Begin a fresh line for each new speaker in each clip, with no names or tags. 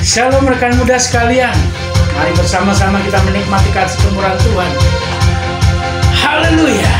Shalom rekan muda sekalian. Mari bersama-sama kita menikmati kasih kemurahan Tuhan. Haleluya.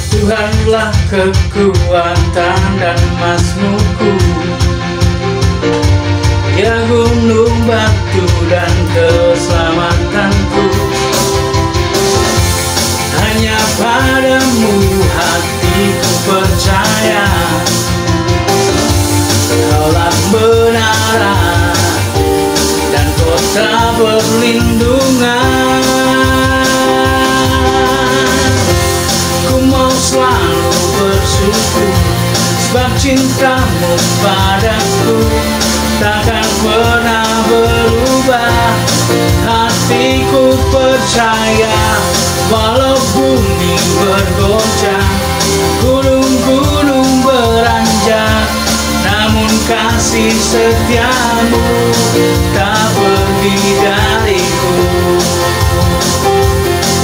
Tuhanlah kekuatan dan mazmurku, ya gunung batu dan keselamatanku. Hanya padamu hatiku percaya, Kaulah benaran dan kota perlindungan. Ku mau selalu bersyukur, sebab cintamu padaku takkan pernah berubah. Hatiku percaya, walau bumi bergoncang, gunung-gunung beranjak, namun kasih setiamu tak pergi dariku.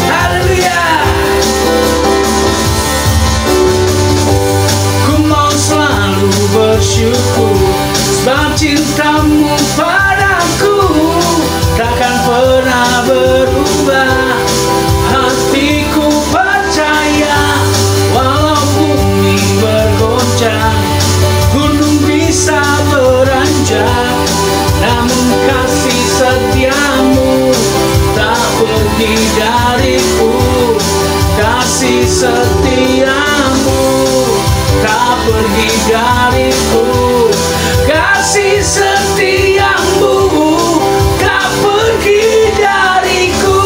Haleluya. Ku mau selalu bersyukur, sebab cintamu padaku takkan pernah berubah. Hatiku percaya, walau bumi bergoncang, gunung bisa beranjak, namun kasih setiamu tak pergi dariku. Kasih setiamu tak pergi dariku. Kasih setiamu tak pergi dariku.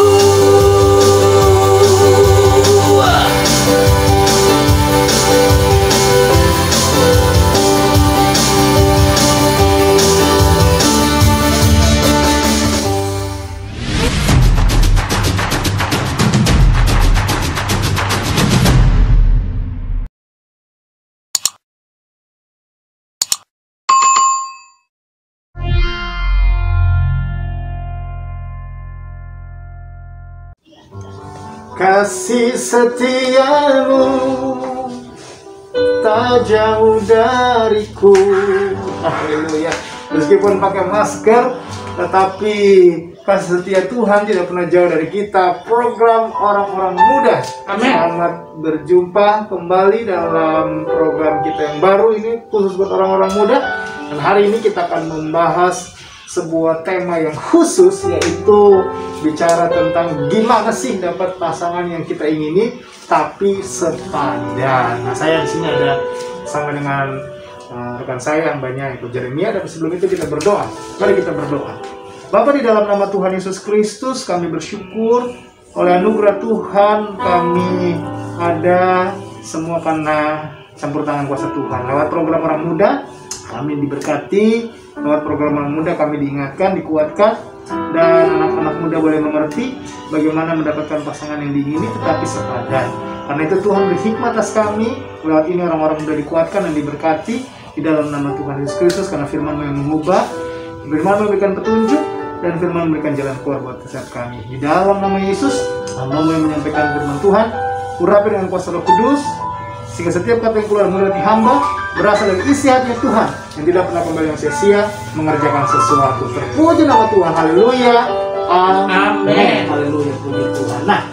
Kasih setiamu tak jauh dariku. Haleluya. Meskipun pakai masker, tetapi kasih setia Tuhan tidak pernah jauh dari kita. Program orang-orang muda.
Amin.
Selamat berjumpa kembali dalam program kita yang baru ini, khusus buat orang-orang muda. Dan hari ini kita akan membahas sebuah tema yang khusus, yaitu bicara tentang gimana sih dapat pasangan yang kita ingini tapi sepadan. Nah, saya di sini ada sama dengan rekan saya yang banyak, yaitu Jeremia. Dan sebelum itu kita berdoa. Mari kita berdoa. Bapa, di dalam nama Tuhan Yesus Kristus, kami bersyukur oleh anugerah Tuhan kami ada semua karena campur tangan kuasa Tuhan. Lewat program orang muda kami diberkati. Lewat program Anak Muda kami diingatkan, dikuatkan, dan anak-anak muda boleh mengerti bagaimana mendapatkan pasangan yang diingini tetapi sepadan. Karena itu Tuhan beri hikmat atas kami. Lewat ini orang-orang muda dikuatkan dan diberkati di dalam nama Tuhan Yesus Kristus, karena firman yang mengubah, firman memberikan petunjuk, dan firman memberikan jalan keluar buat setiap kami. Di dalam nama Yesus, hamba-Mu yang menyampaikan firman Tuhan, urapi dengan kuasa Roh Kudus, sehingga setiap kata yang keluar dari hamba berasal dari isi hati Tuhan yang tidak pernah kembali yang sia-sia mengerjakan sesuatu. Terpuji nama Tuhan. Haleluya. Amin. Haleluya. Puji Tuhan. Nah,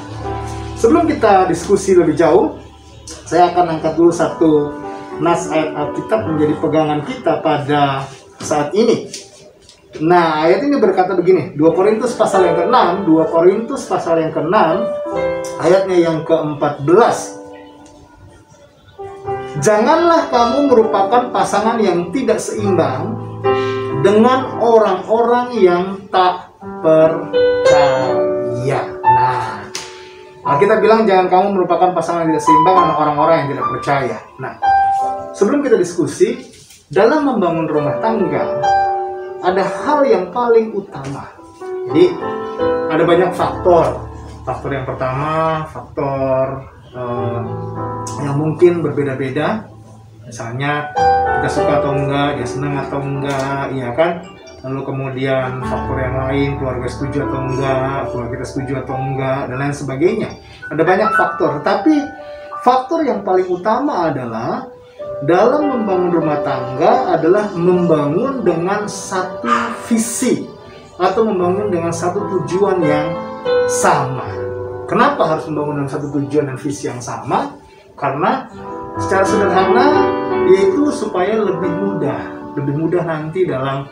sebelum kita diskusi lebih jauh, saya akan angkat dulu satu nas ayat Alkitab menjadi pegangan kita pada saat ini. Nah, ayat ini berkata begini, 2 Korintus pasal yang ke-6, 2 Korintus pasal yang ke-6, ayatnya yang ke-14. Janganlah kamu merupakan pasangan yang tidak seimbang dengan orang-orang yang tak percaya. Nah, kita bilang jangan kamu merupakan pasangan yang tidak seimbang dengan orang-orang yang tidak percaya. Nah, sebelum kita diskusi, dalam membangun rumah tangga, ada hal yang paling utama. Jadi, ada banyak faktor. Faktor yang pertama, faktor yang mungkin berbeda-beda. Misalnya kita suka atau enggak, dia senang atau enggak, iya kan? lalu kemudian faktor yang lain, keluarga setuju atau enggak, keluarga kita setuju atau enggak, dan lain sebagainya. Ada banyak faktor, tapi faktor yang paling utama adalah dalam membangun rumah tangga adalah membangun dengan satu visi atau membangun dengan satu tujuan yang sama. Kenapa harus membangun dengan satu tujuan dan visi yang sama? Karena secara sederhana yaitu supaya lebih mudah nanti dalam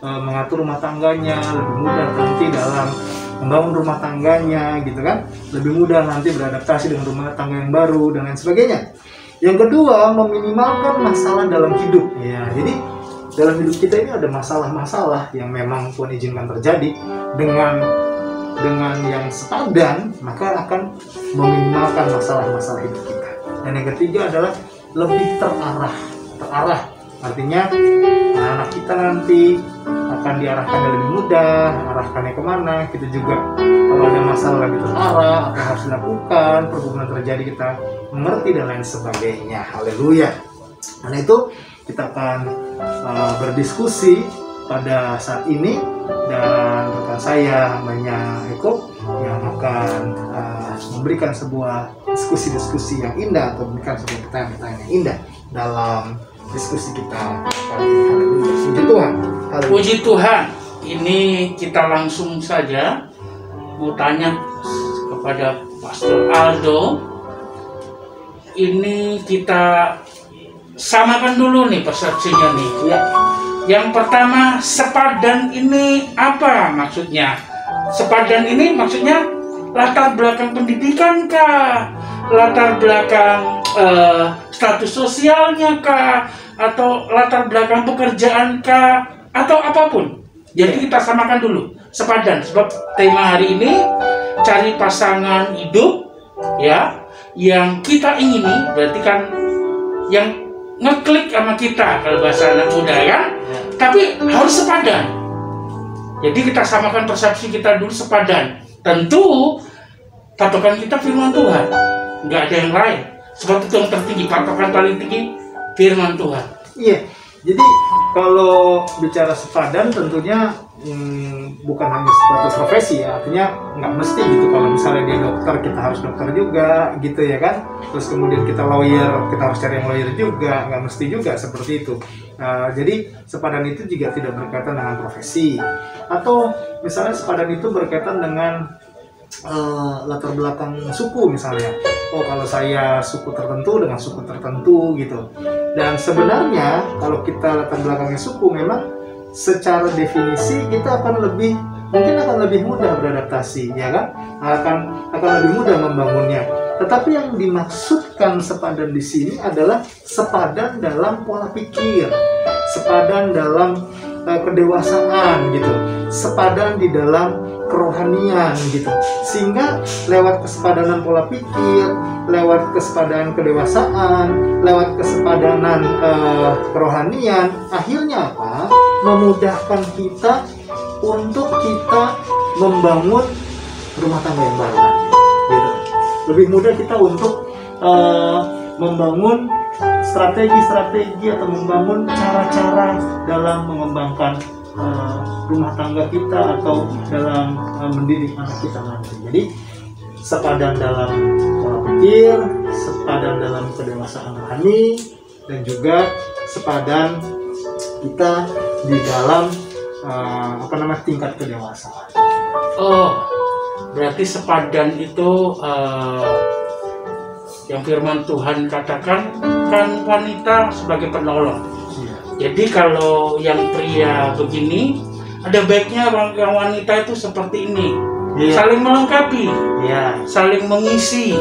mengatur rumah tangganya, lebih mudah nanti dalam membangun rumah tangganya, gitu kan? Lebih mudah nanti beradaptasi dengan rumah tangga yang baru dan lain sebagainya. Yang kedua, meminimalkan masalah dalam hidup. Ya, jadi dalam hidup kita ini ada masalah-masalah yang memang Tuhan izinkan terjadi. Dengan yang sepadan, maka akan meminimalkan masalah-masalah hidup kita. Dan yang ketiga adalah lebih terarah. Artinya anak kita nanti akan diarahkannya lebih mudah, arahkannya kemana, kita juga kalau ada masalah lebih terarah, apa yang harus dilakukan, pergumulan terjadi kita mengerti dan lain sebagainya. Haleluya. Karena itu kita akan berdiskusi pada saat ini, dan rekan saya hambanya Eko yang akan memberikan sebuah diskusi-diskusi yang indah atau memberikan sebuah pertanyaan-pertanyaan yang indah dalam diskusi kita kali ini. Haleluya. Puji Tuhan. Haleluya.
Puji Tuhan. Ini kita langsung saja mau tanya kepada Pastor Aldo. Ini kita samakan dulu nih persepsinya nih.
Ya.
Yang pertama, sepadan ini apa maksudnya? Sepadan ini maksudnya latar belakang pendidikan kah? Latar belakang status sosialnya kah? Atau latar belakang pekerjaan kah? Atau apapun. Jadi kita samakan dulu sepadan. Sebab tema hari ini cari pasangan hidup, ya, yang kita ingini, berarti kan yang ngeklik sama kita kalau bahasa anak muda kan, tapi harus sepadan. Jadi kita samakan persepsi kita dulu sepadan. Tentu patokan kita firman Tuhan, nggak ada yang lain. Sebab itu yang tertinggi, patokan paling tinggi firman Tuhan.
Iya, jadi kalau bicara sepadan tentunya bukan hanya status profesi ya, artinya nggak mesti gitu. Kalau misalnya dia dokter, kita harus dokter juga gitu ya kan. Terus kemudian kita lawyer, kita harus cari yang lawyer juga, nggak mesti juga seperti itu. Jadi sepadan itu juga tidak berkaitan dengan profesi, atau misalnya sepadan itu berkaitan dengan latar belakang suku misalnya. Oh, kalau saya suku tertentu dengan suku tertentu gitu. Dan sebenarnya kalau kita latar belakangnya suku, memang secara definisi kita akan lebih mudah beradaptasi, ya kan? Akan lebih mudah membangunnya. Tetapi yang dimaksudkan sepadan di sini adalah sepadan dalam pola pikir, sepadan dalam kedewasaan gitu, sepadan di dalam kerohanian gitu. Sehingga lewat kesepadanan pola pikir, lewat kesepadanan kedewasaan, lewat kesepadanan kerohanian, akhirnya apa? Memudahkan kita untuk kita membangun rumah tangga yang baru nanti, gitu. Lebih mudah kita untuk membangun strategi-strategi atau membangun cara-cara dalam mengembangkan rumah tangga kita atau dalam mendidik anak kita nanti. Jadi sepadan dalam pola pikir, sepadan dalam kedewasaan rohani, dan juga sepadan kita di dalam tingkat kedewasaan.
Oh, berarti sepadan itu yang firman Tuhan katakan kan wanita sebagai penolong. Jadi kalau yang pria begini, ada baiknya yang wanita itu seperti ini, saling melengkapi, saling mengisi.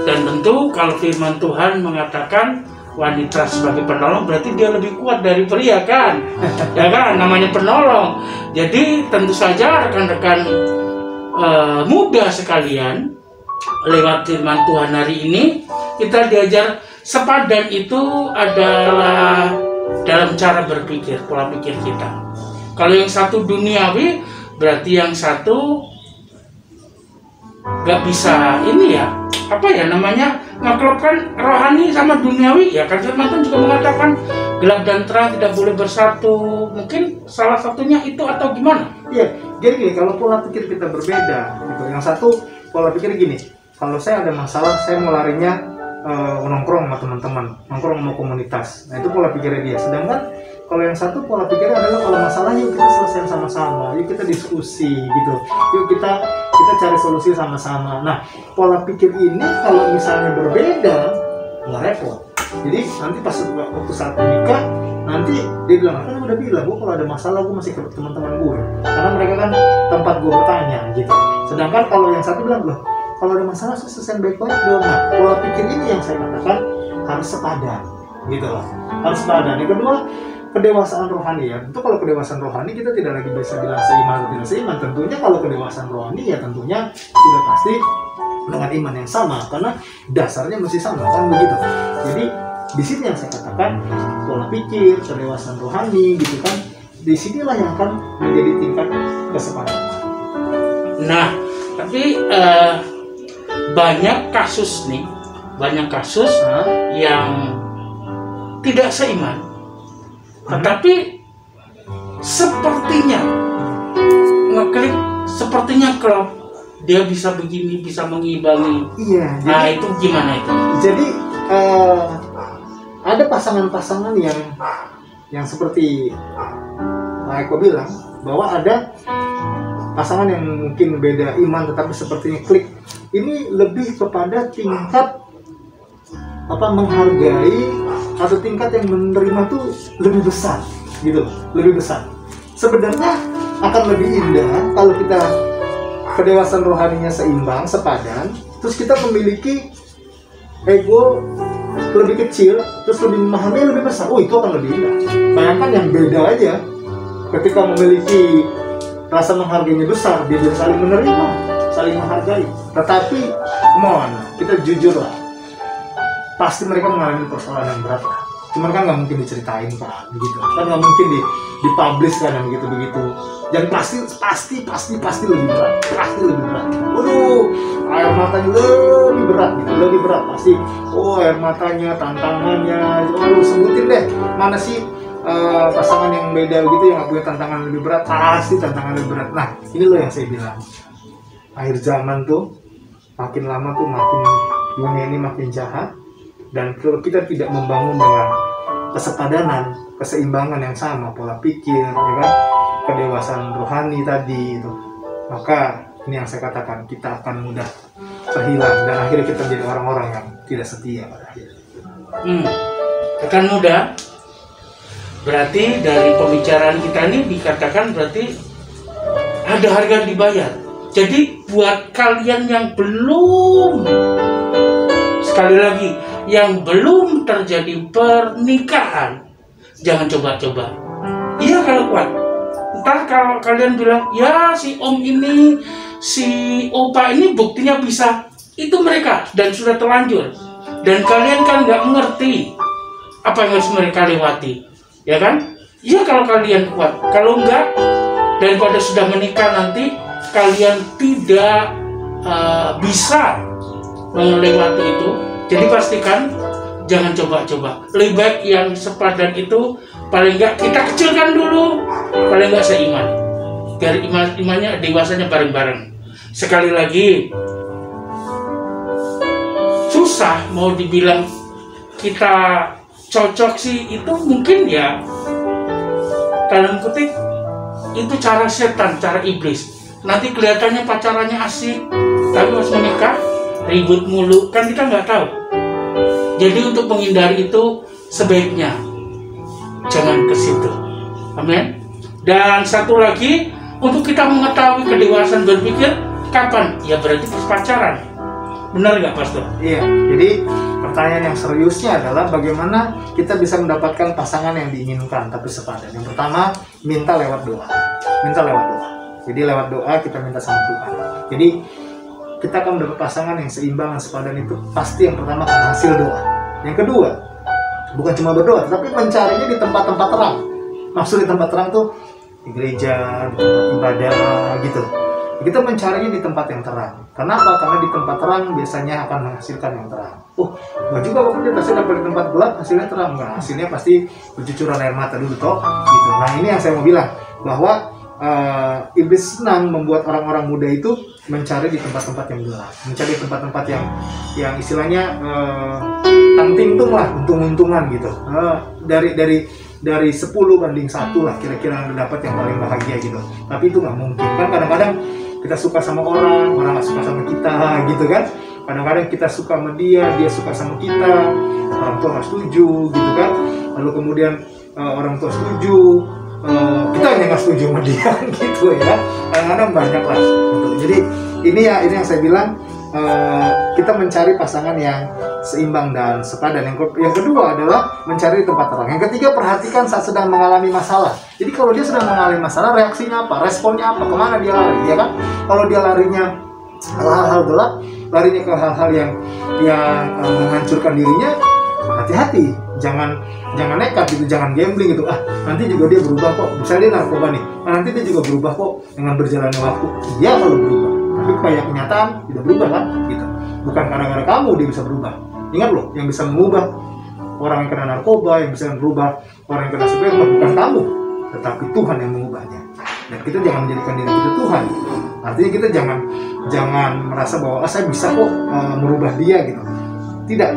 Dan tentu kalau firman Tuhan mengatakan wanita sebagai penolong, berarti dia lebih kuat dari pria kan, ya kan, namanya penolong. Jadi tentu saja rekan-rekan muda sekalian, lewat firman Tuhan hari ini kita diajar sepadan itu adalah dalam cara berpikir, pola pikir kita. Kalau yang satu duniawi, berarti yang satu nggak bisa ini ya, apa ya namanya, ngeklopkan rohani sama duniawi ya kan. Firman Tuhan juga mengatakan gelap dan terang tidak boleh bersatu. Mungkin salah satunya itu atau gimana?
Iya, jadi gini, kalau pola pikir kita berbeda gitu. Yang satu pola pikir gini, kalau saya ada masalah saya mau larinya nongkrong sama teman-teman, nongkrong sama komunitas. Nah itu pola pikirnya dia. Sedangkan kalau yang satu pola pikirnya adalah kalau masalah yuk kita selesaikan sama-sama, yuk kita diskusi gitu, yuk kita cari solusi sama-sama. Nah pola pikir ini kalau misalnya berbeda nggak repot. Jadi nanti pas waktu saat menikah nanti dia bilang, kan udah bilang gue kalau ada masalah gue masih ke teman-teman gue, karena mereka kan tempat gue bertanya gitu. Sedangkan kalau yang satu bilang, loh kalau ada masalah selesai baik-baik dong. Nah pola pikir ini yang saya katakan harus sepadan gitu loh, harus sepadan. Yang kedua, kedewasaan rohani ya. Tentu kalau kedewasaan rohani kita tidak lagi bisa bilang seiman atau tidak seiman. Tentunya kalau kedewasaan rohani ya tentunya sudah pasti dengan iman yang sama, karena dasarnya mesti sama kan begitu. Jadi di sini yang saya katakan pola pikir, kedewasaan rohani gitu kan, disinilah yang akan menjadi tingkat kesepakatan.
Nah tapi banyak kasus yang tidak seiman, tetapi sepertinya ngeklik, sepertinya klop, dia bisa begini, bisa mengimbangi.
Iya.
Nah itu gimana itu?
Jadi ada pasangan-pasangan yang seperti Pak Eko bilang, bahwa ada pasangan yang mungkin beda iman tetapi sepertinya klik. Ini lebih kepada tingkat menghargai atau tingkat yang menerima tuh lebih besar gitu, lebih besar. Sebenarnya akan lebih indah kalau kita kedewasaan rohaninya seimbang, sepadan, terus kita memiliki ego lebih kecil, terus lebih memahami lebih besar. Oh itu akan lebih indah. Bayangkan yang beda aja, ketika memiliki rasa menghargainya besar, dia jadi saling menerima, saling menghargai. Tetapi, mohon kita jujur lah, pasti mereka mengalami persoalan yang berat lah. Cuman kan nggak mungkin diceritain kan, begitu. Kan nggak mungkin dipublish kan yang begitu. Dan pasti lebih berat, pasti lebih berat. Waduh, air matanya lebih berat, gitu, lebih berat pasti. Oh air matanya, tantangannya, waduh sebutin deh mana sih pasangan yang beda begitu yang nggak punya tantangan lebih berat, pasti tantangan lebih berat. Nah ini loh yang saya bilang, akhir zaman tuh makin lama tuh makin dunia ini makin jahat. Dan kalau kita tidak membangun dengan kesepadanan, keseimbangan yang sama, pola pikir, ya kan, kedewasaan rohani tadi itu, maka ini yang saya katakan, kita akan mudah terhilang dan akhirnya kita menjadi orang-orang yang tidak setia pada akhirnya.
Akan mudah. Berarti dari pembicaraan kita ini dikatakan berarti ada harga dibayar. Jadi buat kalian yang belum, sekali lagi, yang belum terjadi pernikahan, jangan coba-coba. Iya kalau kuat. Ntar kalau kalian bilang, ya si om ini, si opa ini buktinya bisa, itu mereka dan sudah terlanjur. Dan kalian kan nggak mengerti apa yang harus mereka lewati, ya kan? Iya kalau kalian kuat. Kalau enggak, daripada sudah menikah nanti kalian tidak bisa melewati itu. Jadi pastikan jangan coba-coba. Lebih baik yang sepadan itu paling enggak kita kecilkan dulu, paling enggak seiman. Biar imannya dewasanya bareng-bareng. Sekali lagi, susah mau dibilang kita cocok sih, itu mungkin ya dalam kutip itu cara setan, cara iblis. Nanti kelihatannya pacarannya asik, tapi pas menikah ribut mulu, kan kita nggak tahu. Jadi untuk menghindari itu sebaiknya jangan ke situ. Amin. Dan satu lagi, untuk kita mengetahui kedewasaan berpikir kapan? Ya berarti pas pacaran. Benar nggak, Pastor?
Iya. Jadi pertanyaan yang seriusnya adalah bagaimana kita bisa mendapatkan pasangan yang diinginkan tapi sepadan. Yang pertama, minta lewat doa. Minta lewat doa. Jadi lewat doa kita minta sama Tuhan. Jadi kita akan mendapat pasangan yang seimbang dan sepadan itu pasti yang pertama akan hasil doa. Yang kedua, bukan cuma berdoa, tapi mencarinya di tempat-tempat terang. Maksud di tempat terang tuh di gereja, di tempat ibadah gitu. kita mencarinya di tempat yang terang. Kenapa? Karena di tempat terang biasanya akan menghasilkan yang terang. Nggak juga waktu dia pasti dapat di tempat gelap hasilnya terang. Nggak, hasilnya pasti bercucuran air mata dulu toh. Gitu. Nah ini yang saya mau bilang, bahwa iblis senang membuat orang-orang muda itu mencari di tempat-tempat yang gelap, mencari tempat-tempat yang istilahnya tangting-tung lah, untung-untungan gitu. Dari 10 banding 1 lah kira-kira yang dapat yang paling bahagia gitu. Tapi itu nggak mungkin kan. Kadang-kadang kita suka sama orang nggak suka sama kita gitu kan. Kadang-kadang kita suka sama dia suka sama kita, orang tua nggak setuju gitu kan. Lalu kemudian orang tua setuju, kita hanya nggak setuju sama dia gitu ya. Kadang-kadang banyak lah gitu. Jadi ini yang saya bilang, kita mencari pasangan yang seimbang dan sepadan. Yang kedua adalah mencari tempat terang. Yang ketiga, perhatikan saat sedang mengalami masalah. Jadi kalau dia sedang mengalami masalah, reaksinya apa, responnya apa, kemana dia lari, ya kan? Kalau dia larinya hal-hal gelap, larinya ke hal-hal yang menghancurkan dirinya, hati-hati, jangan nekat gitu, jangan gambling gitu. Nanti juga dia berubah kok. Misalnya dia narkoba nih, nanti dia juga berubah kok dengan berjalannya waktu. Dia kalau berubah, tapi kayak kenyataan tidak berubah kan, gitu. Bukan gara-gara kamu dia bisa berubah. Ingat loh, yang bisa mengubah orang yang kena narkoba, yang bisa berubah orang yang kena sebenarnya bukan kamu, tetapi Tuhan yang mengubahnya. Dan kita jangan menjadikan diri kita Tuhan. Artinya kita jangan merasa bahwa saya bisa kok merubah dia gitu. Tidak,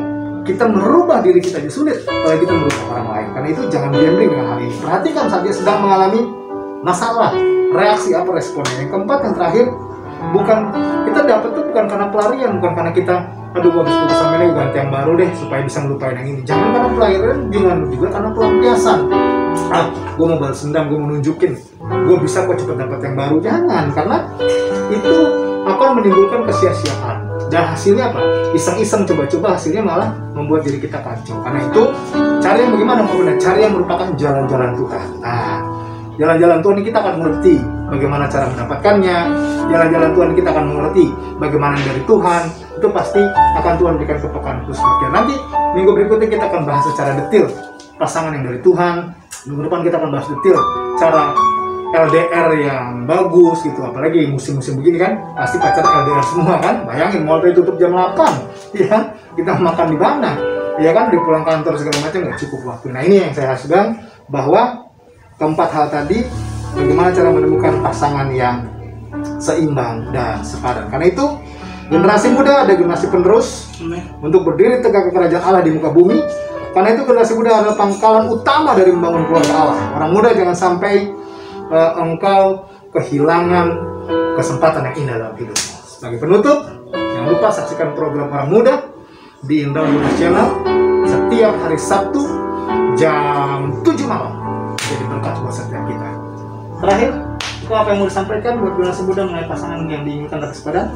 kita merubah diri kita aja sulit, kalau kita merubah orang lain. Karena itu jangan gambling dengan hal ini. Perhatikan saat dia sedang mengalami masalah, reaksi apa, responnya. Yang keempat, yang terakhir, bukan kita dapat tuh bukan karena pelarian, bukan karena kita gua habis putus sama ini, ganti yang baru deh supaya bisa melupain yang ini. Jangan karena pelarian, juga karena pelampiasan. Gue mau balas dendam, gue mau nunjukin gue bisa kok cepet dapat yang baru. Jangan, karena itu akan menimbulkan kesia-siaan. Dan hasilnya apa? Iseng-iseng coba-coba, hasilnya malah membuat diri kita kacau. Karena itu cari yang bagaimana? Cari yang merupakan jalan-jalan Tuhan. Jalan-jalan Tuhan ini kita akan mengerti bagaimana cara mendapatkannya. Jalan-jalan Tuhan kita akan mengerti bagaimana dari Tuhan. Itu pasti akan Tuhan berikan kepekaan khusus. Nanti minggu berikutnya kita akan bahas secara detail pasangan yang dari Tuhan. Minggu depan kita akan bahas detail cara LDR yang bagus gitu. Apalagi musim-musim begini kan, pasti pacaran LDR semua kan. Bayangin mall tutup jam 8, ya kita makan di mana, ya kan, di pulang kantor segala macam nggak cukup waktu. Nah ini yang saya harus bilang, bahwa keempat hal tadi, bagaimana cara menemukan pasangan yang seimbang dan sepadan. Karena itu generasi muda ada generasi penerus untuk berdiri tegak ke kerajaan Allah di muka bumi. Karena itu generasi muda adalah pangkalan utama dari membangun keluarga Allah. Orang muda jangan sampai engkau kehilangan kesempatan yang indah dalam hidupmu. Sebagai penutup, jangan lupa saksikan program Orang Muda di Indra Lunas Channel setiap hari Sabtu jam 7 malam. Jadi berkat buat setiap kita. Terakhir, apa yang mau disampaikan buat generasi muda mengenai pasangan yang diinginkan dan sepadan?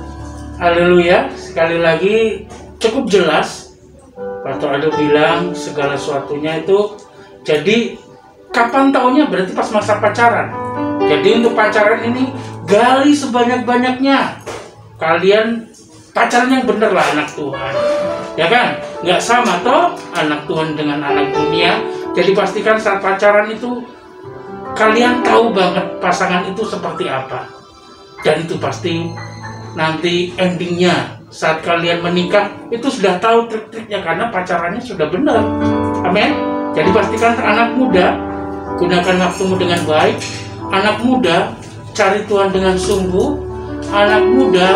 Haleluya, sekali lagi cukup jelas. Pastor Aldo bilang segala sesuatunya itu. Jadi kapan taunya? Berarti pas masa pacaran. Jadi untuk pacaran ini gali sebanyak-banyaknya. Kalian pacaran yang bener lah, anak Tuhan, ya kan? Nggak sama toh anak Tuhan dengan anak dunia. Jadi pastikan saat pacaran itu kalian tahu banget pasangan itu seperti apa. Dan itu pasti nanti endingnya saat kalian menikah itu sudah tahu trik-triknya karena pacarannya sudah benar. Amin. Jadi pastikan anak muda, gunakan waktumu dengan baik. Anak muda, cari Tuhan dengan sungguh. Anak muda,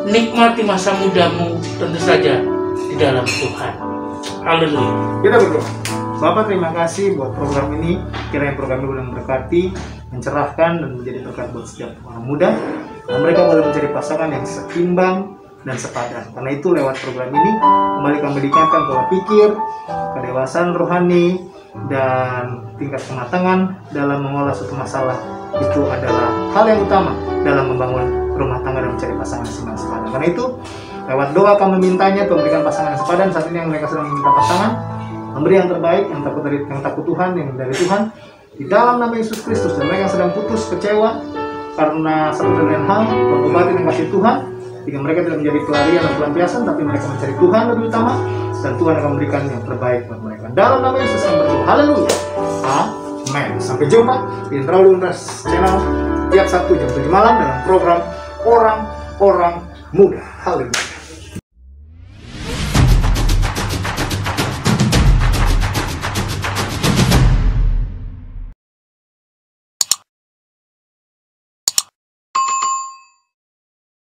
nikmati masa mudamu tentu saja di dalam Tuhan. Haleluya.
Kita berdoa. Bapak, terima kasih buat program ini. Kiranya program ini boleh memberkati, mencerahkan, dan menjadi berkat buat setiap orang muda. Dan mereka boleh mencari pasangan yang seimbang dan sepadan. Karena itu lewat program ini kembali kami meningkatkan pola pikir, kedewasaan rohani, dan tingkat kematangan dalam mengolah suatu masalah. Itu adalah hal yang utama dalam membangun rumah tangga dan mencari pasangan yang seimbang sepadan. Karena itu lewat doa kami mintanya Tuhan berikan pasangan yang sepadan. Saat ini yang mereka sedang meminta pasangan, memberi yang terbaik, yang takut Tuhan, yang dari Tuhan, di dalam nama Yesus Kristus. Dan mereka yang sedang putus, kecewa karena satu dan lain hal, berobati dengan kasih Tuhan, jika mereka tidak menjadi pelarian dan pelampiasan, tapi mereka mencari Tuhan lebih utama, dan Tuhan akan memberikan yang terbaik buat mereka. Dalam nama Yesus yang berdoa. Haleluya. Amin. Sampai jumpa di Indra Lunas Channel tiap Sabtu jam 7 malam dalam program Orang-Orang Muda. Haleluya.